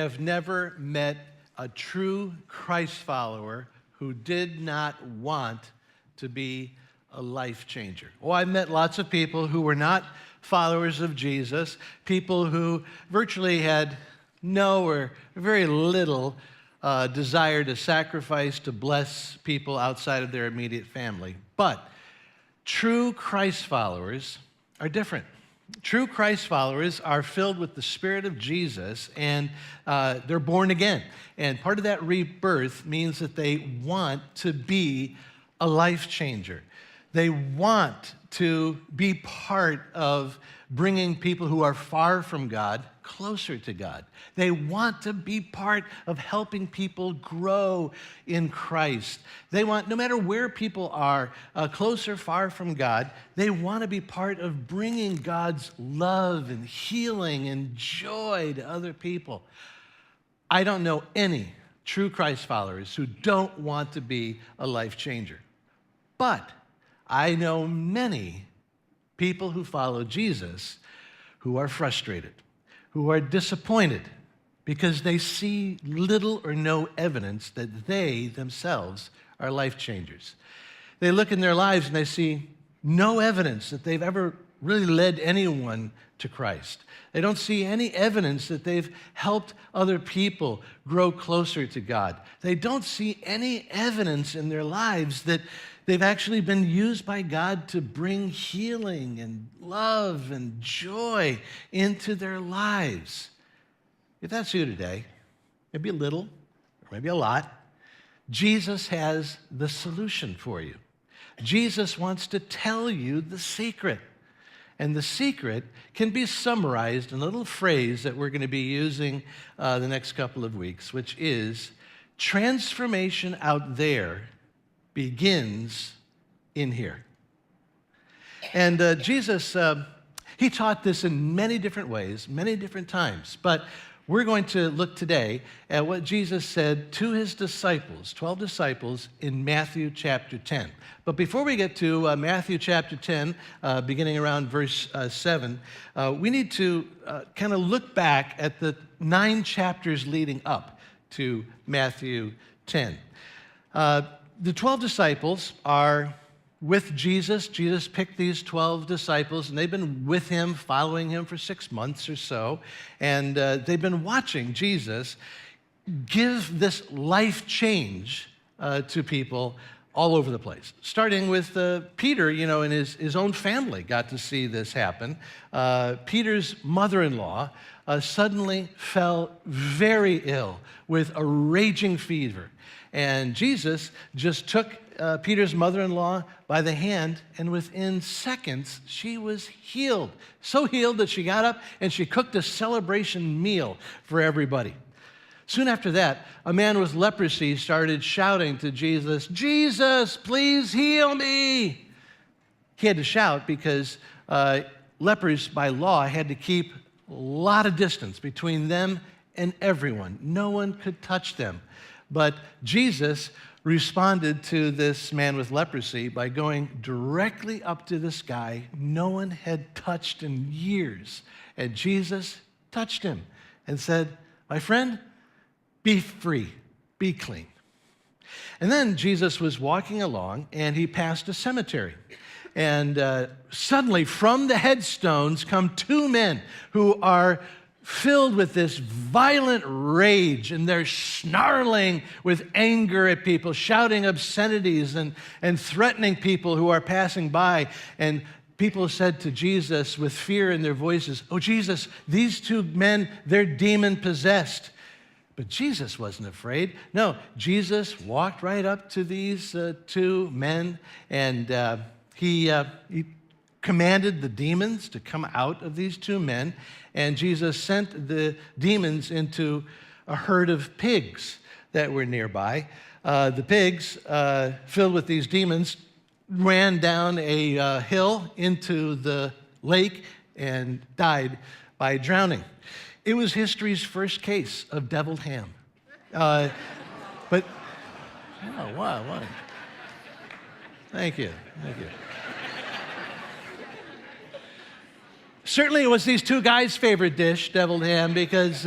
have never met a true Christ follower who did not want to be a life changer. Oh, I've met lots of people who were not followers of Jesus, people who virtually had no or very little desire to sacrifice, to bless people outside of their immediate family. But true Christ followers are different. True Christ followers are filled with the Spirit of Jesus, and they're born again. And part of that rebirth means that they want to be a life changer. They want to be part of bringing people who are far from God closer to God. They want to be part of helping people grow in Christ. They want, no matter where people are, close or far from God, they want to be part of bringing God's love and healing and joy to other people. I don't know any true Christ followers who don't want to be a life changer. But I know many people who follow Jesus who are frustrated, who are disappointed because they see little or no evidence that they themselves are life changers. They look in their lives and they see no evidence that they've ever really led anyone to Christ. They don't see any evidence that they've helped other people grow closer to God. They don't see any evidence in their lives that they've actually been used by God to bring healing and love and joy into their lives. If that's you today, maybe a little or maybe a lot, Jesus has the solution for you. Jesus wants to tell you the secret. And the secret can be summarized in a little phrase that we're going to be using the next couple of weeks, which is transformation out there begins in here. And Jesus, he taught this in many different ways, many different times. But we're going to look today at what Jesus said to his disciples, 12 disciples, in Matthew chapter 10. But before we get to Matthew chapter 10, beginning around verse 7, we need to kind of look back at the 9 chapters leading up to Matthew 10. The 12 disciples are with Jesus. Jesus picked these 12 disciples, and they've been with him, following him for 6 months or so. And they've been watching Jesus give this life change to people all over the place. Starting with Peter, and his own family got to see this happen. Peter's mother-in-law suddenly fell very ill with a raging fever. And Jesus just took Peter's mother-in-law by the hand, and within seconds, she was healed. So healed that she got up and she cooked a celebration meal for everybody. Soon after that, a man with leprosy started shouting to Jesus, "Jesus, please heal me." He had to shout because lepers, by law, had to keep a lot of distance between them and everyone. No one could touch them. But Jesus responded to this man with leprosy by going directly up to this guy no one had touched in years. And Jesus touched him and said, "My friend, be free, be clean." And then Jesus was walking along and he passed a cemetery. And suddenly from the headstones come 2 men who are filled with this violent rage, and they're snarling with anger at people, shouting obscenities and threatening people who are passing by. And people said to Jesus with fear in their voices, "Oh, Jesus, these 2 men, they're demon-possessed." But Jesus wasn't afraid. No, Jesus walked right up to these 2 men, and he commanded the demons to come out of these 2 men, and Jesus sent the demons into a herd of pigs that were nearby. The pigs, filled with these demons, ran down a hill into the lake and died by drowning. It was history's first case of deviled ham. But, oh, wow. Thank you. Certainly it was these 2 guys' favorite dish, deviled ham, because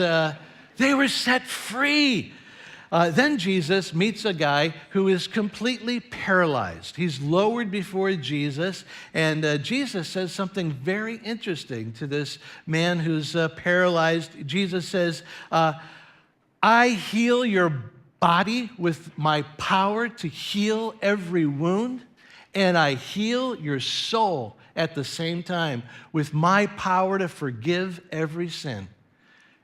They were set free. Then Jesus meets a guy who is completely paralyzed. He's lowered before Jesus, and Jesus says something very interesting to this man who's paralyzed. Jesus says, I heal your body with my power to heal every wound, and I heal your soul at the same time with my power to forgive every sin.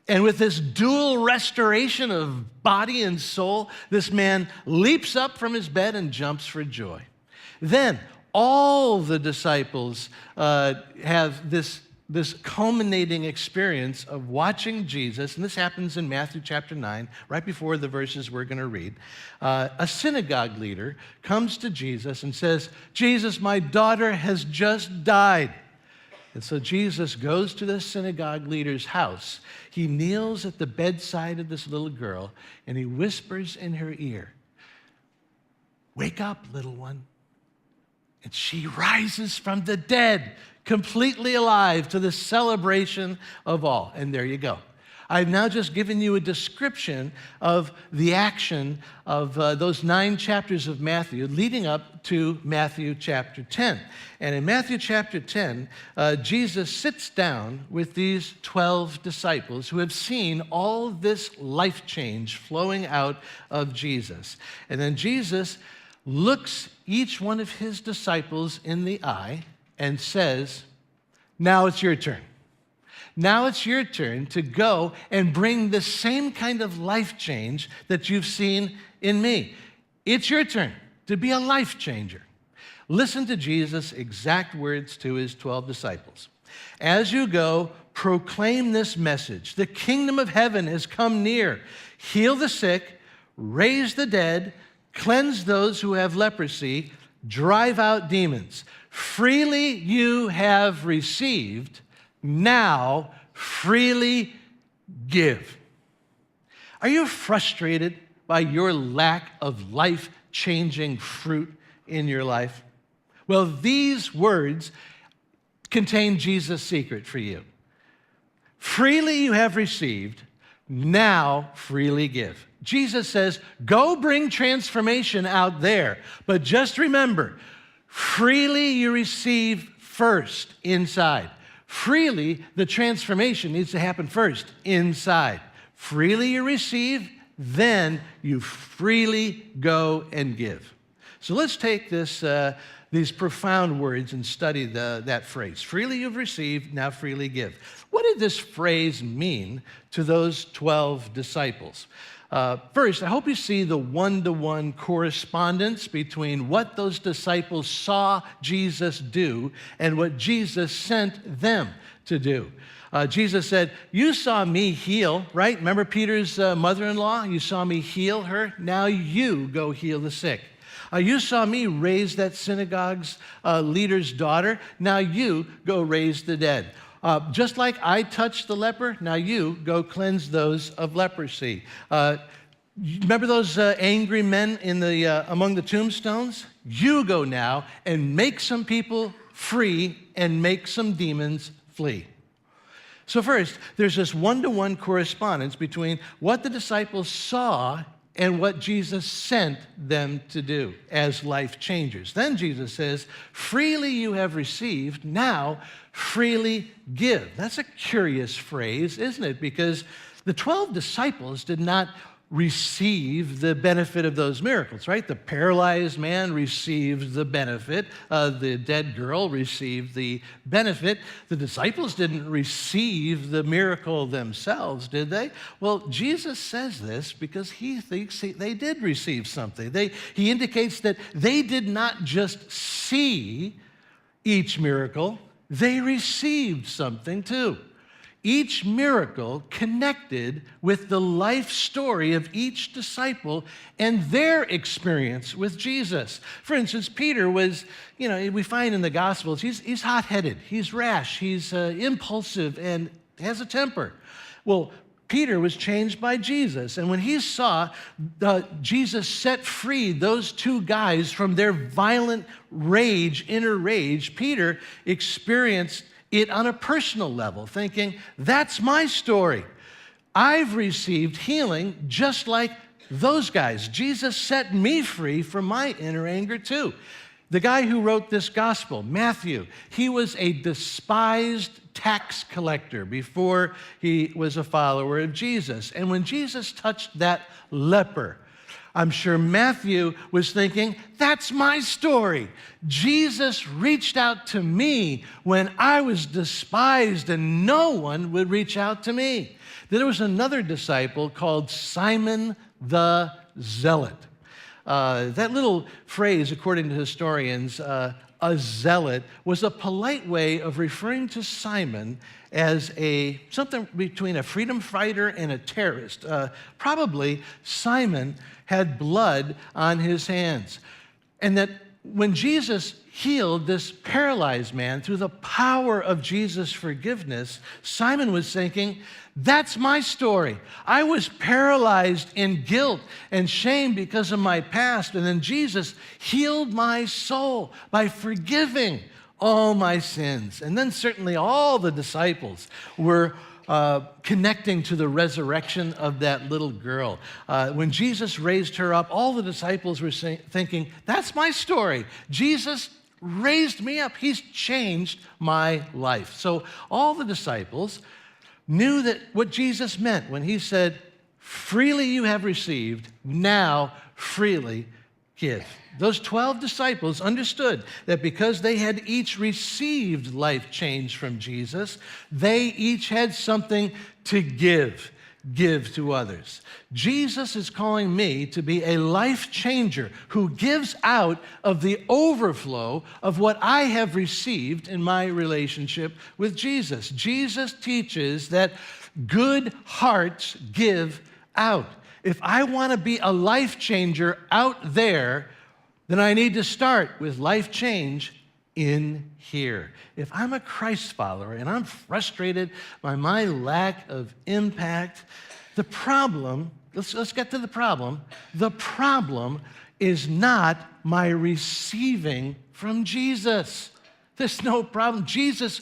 And with this dual restoration of body and soul, this man leaps up from his bed and jumps for joy. Then all the disciples have this culminating experience of watching Jesus, and this happens in Matthew chapter 9, right before the verses we're going to read. A synagogue leader comes to Jesus and says, Jesus, my daughter has just died. And so Jesus goes to the synagogue leader's house. He kneels at the bedside of this little girl, and he whispers in her ear, wake up, little one. And she rises from the dead, completely alive, to the celebration of all. And there you go. I've now just given you a description of the action of those 9 chapters of Matthew leading up to Matthew chapter 10. And in Matthew chapter 10, Jesus sits down with these 12 disciples who have seen all this life change flowing out of Jesus. And then Jesus looks each one of his disciples in the eye and says, now it's your turn. Now it's your turn to go and bring the same kind of life change that you've seen in me. It's your turn to be a life changer. Listen to Jesus' exact words to his 12 disciples. As you go, proclaim this message. The kingdom of heaven has come near. Heal the sick, raise the dead, cleanse those who have leprosy, drive out demons. Freely you have received, now freely give. Are you frustrated by your lack of life-changing fruit in your life? Well, these words contain Jesus' secret for you. Freely you have received, now freely give. Jesus says, go bring transformation out there, but just remember, freely you receive first inside. Freely, the transformation needs to happen first inside. Freely you receive, then you freely go and give. So let's take these profound words and study that phrase. Freely you've received, now freely give. What did this phrase mean to those 12 disciples? First, I hope you see the one-to-one correspondence between what those disciples saw Jesus do and what Jesus sent them to do. Jesus said, you saw me heal, right? Remember Peter's mother-in-law? You saw me heal her. Now you go heal the sick. You saw me raise that synagogue's leader's daughter. Now you go raise the dead. Just like I touched the leper, now you go cleanse those of leprosy. Remember those angry men among the tombstones? You go now and make some people free and make some demons flee. So first, there's this one-to-one correspondence between what the disciples saw and what Jesus sent them to do as life changers. Then Jesus says, freely you have received, now freely give. That's a curious phrase, isn't it? Because the 12 disciples did not receive the benefit of those miracles, right? The paralyzed man received the benefit. The dead girl received the benefit. The disciples didn't receive the miracle themselves, did they? Well, Jesus says this because he thinks they did receive something. He indicates that they did not just see each miracle, they received something too. Each miracle connected with the life story of each disciple and their experience with Jesus. For instance, Peter was, we find in the Gospels, he's hot-headed, he's rash, he's impulsive, and has a temper. Well, Peter was changed by Jesus, and when he saw Jesus set free those two guys from their violent rage, inner rage, Peter experienced it on a personal level, thinking, that's my story. I've received healing just like those guys. Jesus set me free from my inner anger too. The guy who wrote this gospel, Matthew, he was a despised tax collector before he was a follower of Jesus. And when Jesus touched that leper, I'm sure Matthew was thinking, that's my story. Jesus reached out to me when I was despised and no one would reach out to me. Then there was another disciple called Simon the Zealot. That little phrase, according to historians, a zealot, was a polite way of referring to Simon as something between a freedom fighter and a terrorist. Probably Simon had blood on his hands. And that when Jesus healed this paralyzed man through the power of Jesus' forgiveness, Simon was thinking, that's my story. I was paralyzed in guilt and shame because of my past, and then Jesus healed my soul by forgiving all my sins. And then certainly all the disciples were connecting to the resurrection of that little girl. When Jesus raised her up, all the disciples were thinking, that's my story. Jesus raised me up. He's changed my life. So all the disciples knew that what Jesus meant when he said, freely you have received, now freely give. Those 12 disciples understood that because they had each received life change from Jesus, they each had something to give to others. Jesus is calling me to be a life changer who gives out of the overflow of what I have received in my relationship with Jesus. Jesus teaches that good hearts give out. If I want to be a life changer out there, then I need to start with life change in here. If I'm a Christ follower and I'm frustrated by my lack of impact, the problem, let's get to the problem. The problem is not my receiving from Jesus. There's no problem. Jesus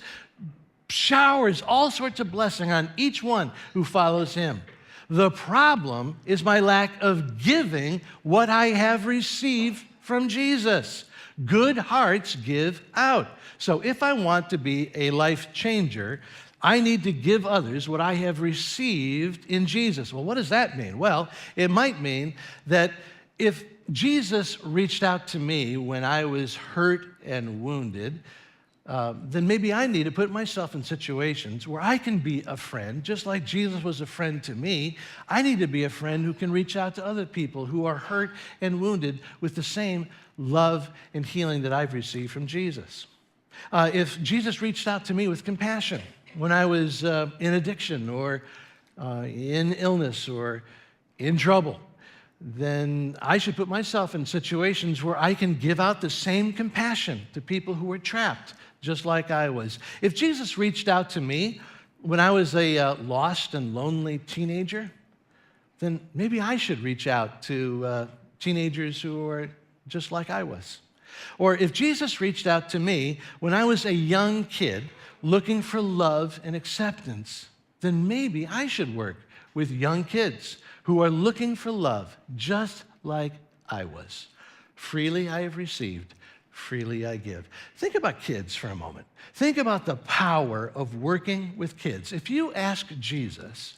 showers all sorts of blessing on each one who follows him. The problem is my lack of giving what I have received from Jesus. Good hearts give out. So if I want to be a life changer, I need to give others what I have received in Jesus. Well, what does that mean? Well, it might mean that if Jesus reached out to me when I was hurt and wounded, then maybe I need to put myself in situations where I can be a friend, just like Jesus was a friend to me. I need to be a friend who can reach out to other people who are hurt and wounded with the same love and healing that I've received from Jesus. If Jesus reached out to me with compassion when I was in addiction or in illness or in trouble, then I should put myself in situations where I can give out the same compassion to people who are trapped, just like I was. If Jesus reached out to me when I was a lost and lonely teenager, then maybe I should reach out to teenagers who are just like I was. Or if Jesus reached out to me when I was a young kid looking for love and acceptance, then maybe I should work with young kids who are looking for love just like I was. Freely I have received, freely I give. Think about kids for a moment. Think about the power of working with kids. If you ask Jesus,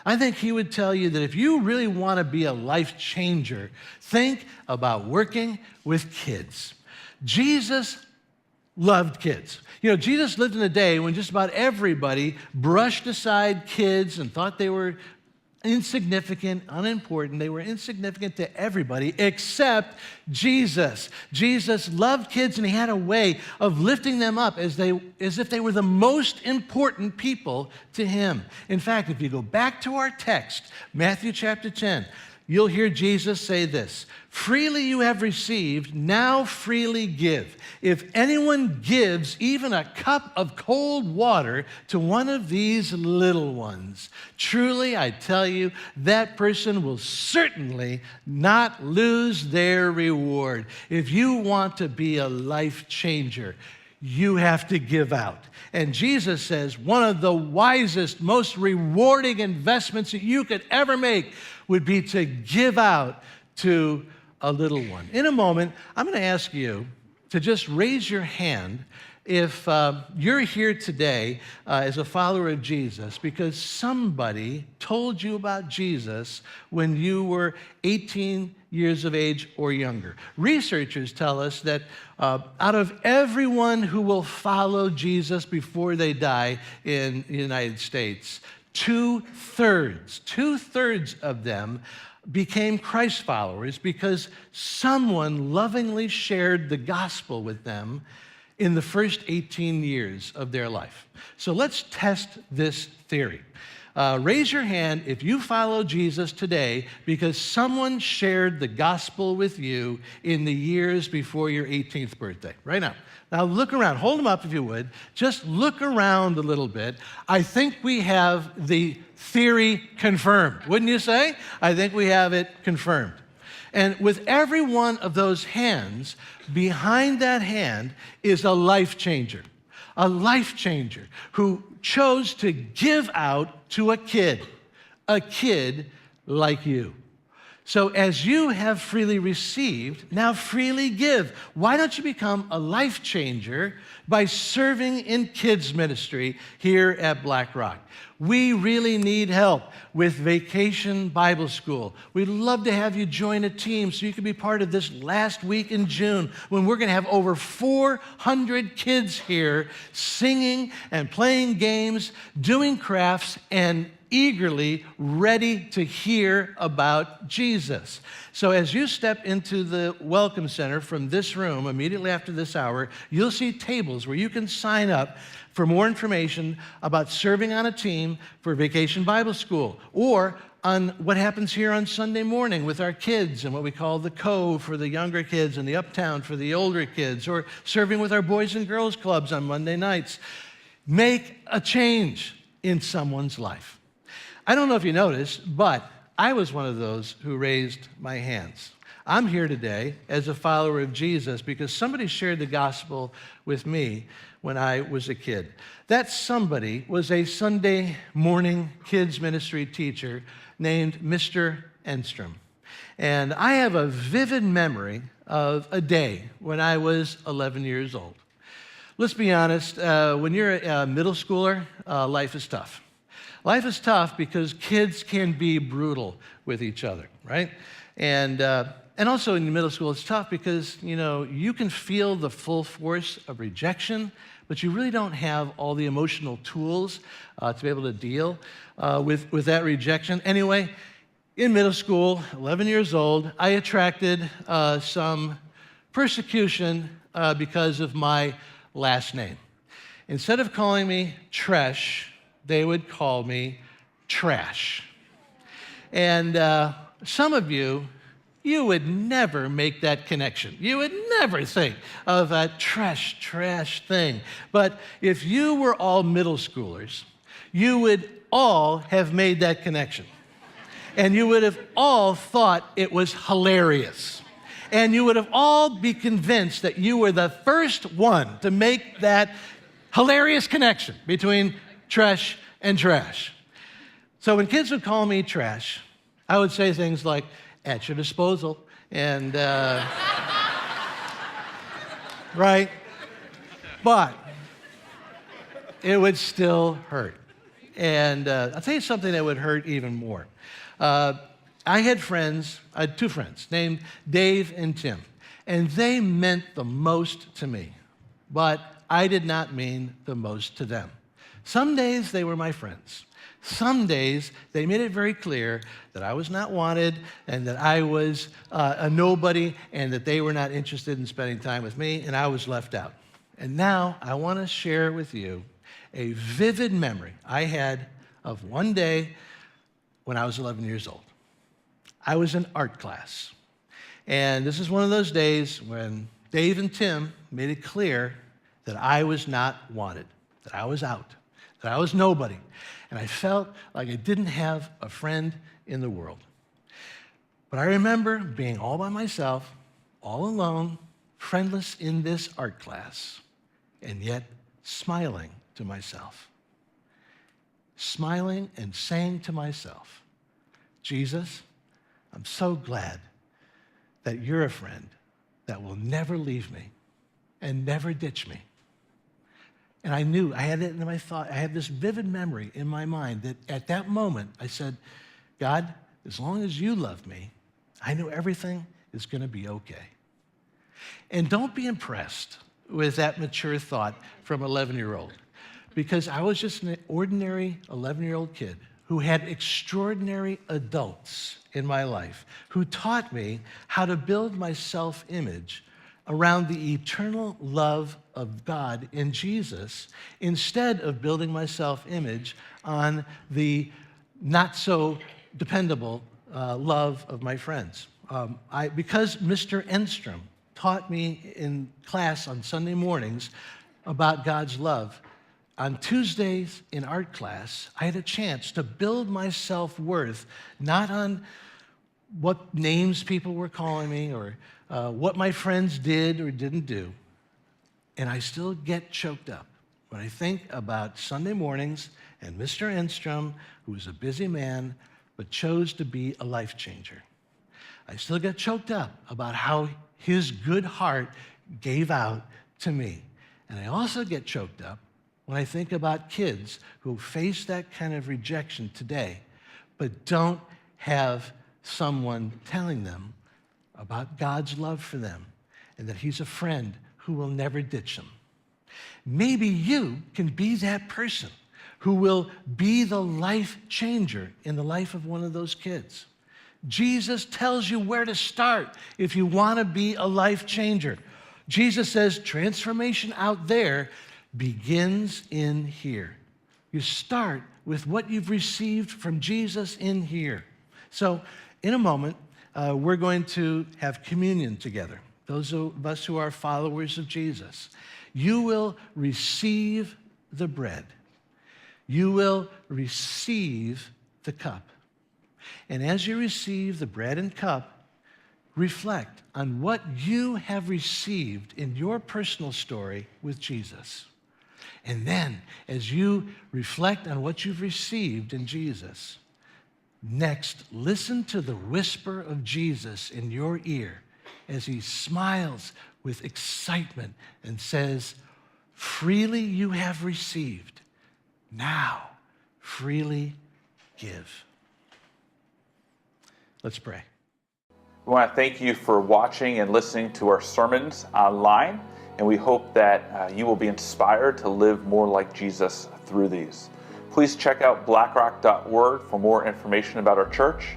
I think he would tell you that if you really want to be a life changer, think about working with kids. Jesus loved kids. You know, Jesus lived in a day when just about everybody brushed aside kids and thought they were insignificant, unimportant. They were insignificant to everybody except Jesus. Jesus loved kids, and he had a way of lifting them up as if they were the most important people to him. In fact, if you go back to our text, Matthew chapter 10, you'll hear Jesus say this: freely you have received, now freely give. If anyone gives even a cup of cold water to one of these little ones, truly I tell you, that person will certainly not lose their reward. If you want to be a life changer, you have to give out. And Jesus says one of the wisest, most rewarding investments that you could ever make would be to give out to a little one. In a moment, I'm going to ask you to just raise your hand if you're here today as a follower of Jesus because somebody told you about Jesus when you were 18 years of age or younger. Researchers tell us that out of everyone who will follow Jesus before they die in the United States, two-thirds of them became Christ followers because someone lovingly shared the gospel with them in the first 18 years of their life. So let's test this theory. Raise your hand if you follow Jesus today because someone shared the gospel with you in the years before your 18th birthday, right now. Now look around. Hold them up if you would. Just look around a little bit. I think we have the theory confirmed, wouldn't you say? I think we have it confirmed. And with every one of those hands, behind that hand is a life changer who chose to give out to a kid like you. So as you have freely received, now freely give. Why don't you become a life changer by serving in kids ministry here at Black Rock? We really need help with Vacation Bible School. We'd love to have you join a team so you can be part of this last week in June when we're going to have over 400 kids here singing and playing games, doing crafts, and eagerly ready to hear about Jesus. So as you step into the Welcome Center from this room immediately after this hour, you'll see tables where you can sign up for more information about serving on a team for Vacation Bible School or on what happens here on Sunday morning with our kids and what we call the Cove for the younger kids and the Uptown for the older kids, or serving with our Boys and Girls Clubs on Monday nights. Make a change in someone's life. I don't know if you noticed, but I was one of those who raised my hands. I'm here today as a follower of Jesus because somebody shared the gospel with me when I was a kid. That somebody was a Sunday morning kids ministry teacher named Mr. Enstrom. And I have a vivid memory of a day when I was 11 years old. Let's be honest, when you're a middle schooler, life is tough. Life is tough because kids can be brutal with each other, right? And also in middle school, it's tough because, you can feel the full force of rejection, but you really don't have all the emotional tools to be able to deal with that rejection. Anyway, in middle school, 11 years old, I attracted some persecution because of my last name. Instead of calling me Tresh, they would call me Trash. And some of you would never make that connection. You would never think of a trash thing. But if you were all middle schoolers, you would all have made that connection. And you would have all thought it was hilarious. And you would have all be convinced that you were the first one to make that hilarious connection between Tresh and Trash. So when kids would call me Trash, I would say things like, at your disposal, and, right? But it would still hurt. And I'll tell you something that would hurt even more. I had two friends named Dave and Tim, and they meant the most to me, but I did not mean the most to them. Some days they were my friends. Some days they made it very clear that I was not wanted and that I was a nobody and that they were not interested in spending time with me and I was left out. And now I want to share with you a vivid memory I had of one day when I was 11 years old. I was in art class. And this is one of those days when Dave and Tim made it clear that I was not wanted, that I was out, that I was nobody. And I felt like I didn't have a friend in the world. But I remember being all by myself, all alone, friendless in this art class. and yet smiling to myself. Smiling and saying to myself, Jesus, I'm so glad that you're a friend that will never leave me and never ditch me. And I knew, I had it in my thought, I had this vivid memory in my mind that at that moment I said, God, as long as you love me, I know everything is going to be okay. And don't be impressed with that mature thought from an 11-year-old, because I was just an ordinary 11-year-old kid who had extraordinary adults in my life who taught me how to build my self-image around the eternal love of God in Jesus instead of building my self-image on the not-so-dependable love of my friends. Because Mr. Enstrom taught me in class on Sunday mornings about God's love, on Tuesdays in art class, I had a chance to build my self-worth not on what names people were calling me or what my friends did or didn't do. And I still get choked up when I think about Sunday mornings and Mr. Enstrom, who was a busy man but chose to be a life changer. I still get choked up about how his good heart gave out to me. And I also get choked up when I think about kids who face that kind of rejection today, but don't have someone telling them about God's love for them and that he's a friend who will never ditch them. Maybe you can be that person who will be the life changer in the life of one of those kids. Jesus tells you where to start if you want to be a life changer. Jesus says transformation out there begins in here. You start with what you've received from Jesus in here. So in a moment, we're going to have communion together. Those of us who are followers of Jesus. You will receive the bread. You will receive the cup. And as you receive the bread and cup, reflect on what you have received in your personal story with Jesus. And then, as you reflect on what you've received in Jesus, next, listen to the whisper of Jesus in your ear as he smiles with excitement and says, freely you have received, now freely give. Let's pray. We want to thank you for watching and listening to our sermons online, and we hope that you will be inspired to live more like Jesus through these. Please check out blackrock.org for more information about our church.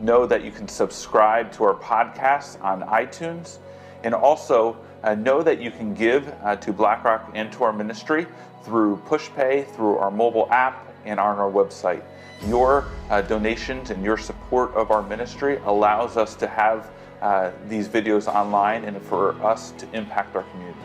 Know that you can subscribe to our podcast on iTunes, and also know that you can give to BlackRock and to our ministry through PushPay, through our mobile app, and on our website. Your donations and your support of our ministry allows us to have these videos online and for us to impact our community.